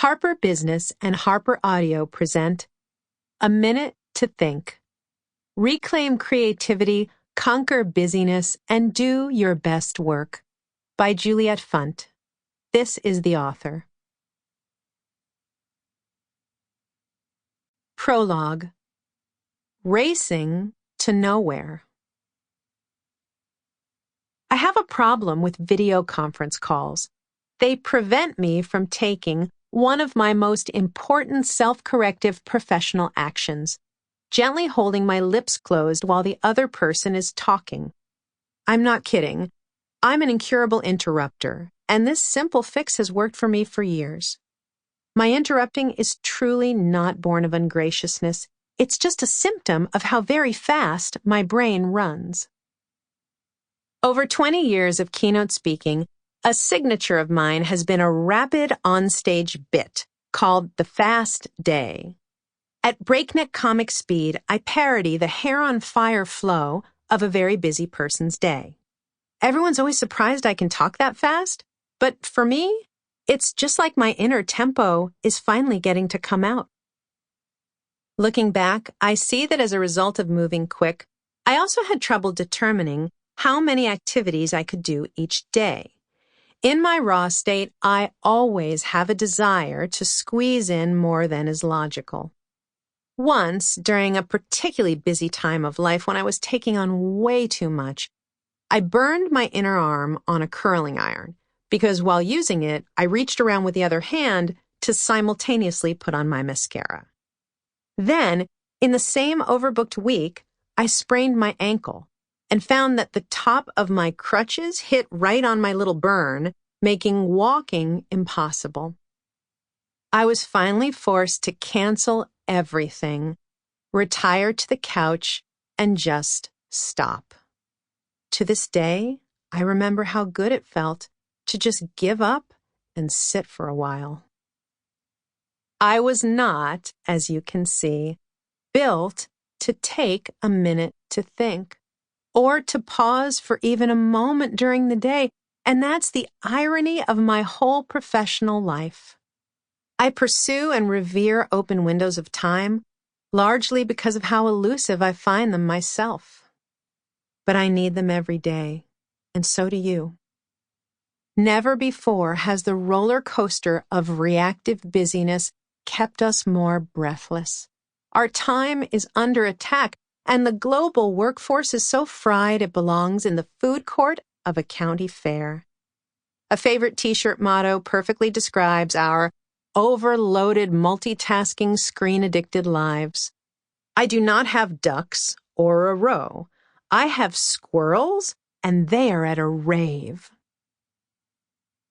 Harper Business and HarperAudio present A Minute to Think. Reclaim creativity, conquer busyness, and do your best work. By Juliet Funt. This is the author. Prologue. Racing to nowhere. I have a problem with video conference calls. They prevent me from taking one of my most important self-corrective professional actions, gently holding my lips closed while the other person is talking. I'm not kidding. I'm an incurable interrupter, and this simple fix has worked for me for years. My interrupting is truly not born of ungraciousness. It's just a symptom of how very fast my brain runs. Over 20 years of keynote speaking, a signature of mine has been a rapid onstage bit called the Fast Day. At breakneck comic speed, I parody the hair-on-fire flow of a very busy person's day. Everyone's always surprised I can talk that fast, but for me, it's just like my inner tempo is finally getting to come out. Looking back, I see that as a result of moving quick, I also had trouble determining how many activities I could do each day. In my raw state, I always have a desire to squeeze in more than is logical. Once, during a particularly busy time of life when I was taking on way too much, I burned my inner arm on a curling iron because while using it, I reached around with the other hand to simultaneously put on my mascara. Then, in the same overbooked week, I sprained my ankle and found that the top of my crutches hit right on my little burn, making walking impossible. I was finally forced to cancel everything, retire to the couch, and just stop. To this day, I remember how good it felt to just give up and sit for a while. I was not, as you can see, built to take a minute to think, or to pause for even a moment during the day, and that's the irony of my whole professional life. I pursue and revere open windows of time, largely because of how elusive I find them myself. But I need them every day, and so do you. Never before has the roller coaster of reactive busyness kept us more breathless. Our time is under attack, and the global workforce is so fried it belongs in the food court of a county fair. A favorite t-shirt motto perfectly describes our overloaded, multitasking, screen-addicted lives. I do not have ducks or a row. I have squirrels, and they are at a rave.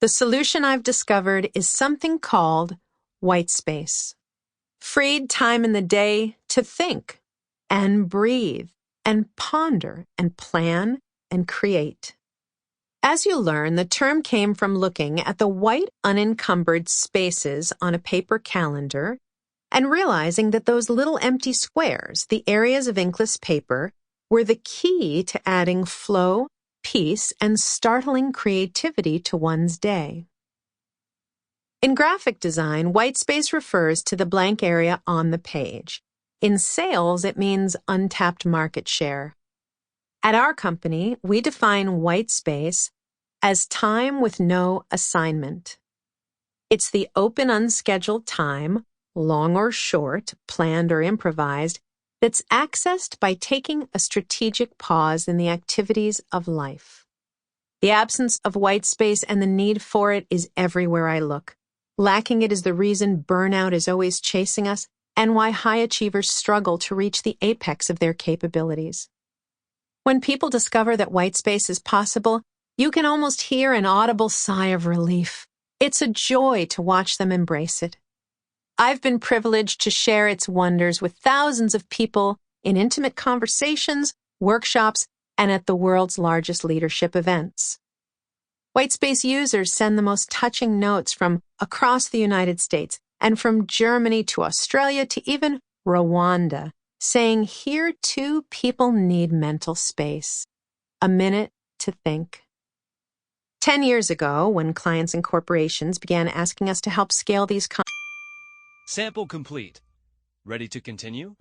The solution I've discovered is something called white space. Freed time in the day to think and breathe and ponder and plan and create. As you learn, the term came from looking at the white unencumbered spaces on a paper calendar and realizing that those little empty squares, the areas of inkless paper, were the key to adding flow, peace, and startling creativity to one's day. In graphic design, white space refers to the blank area on the page. In sales, it means untapped market share. At our company, we define white space as time with no assignment. It's the open, unscheduled time, long or short, planned or improvised, that's accessed by taking a strategic pause in the activities of life. The absence of white space and the need for it is everywhere I look. Lacking it is the reason burnout is always chasing us and why high achievers struggle to reach the apex of their capabilities. When people discover that white space is possible, you can almost hear an audible sigh of relief. It's a joy to watch them embrace it. I've been privileged to share its wonders with thousands of people in intimate conversations, workshops, and at the world's largest leadership events. Whitespace users send the most touching notes from across the United States and from Germany to Australia to even Rwanda, saying here too people need mental space. A minute to think. 10 years ago, when clients and corporations began asking us to help scale these Sample complete. Ready to continue?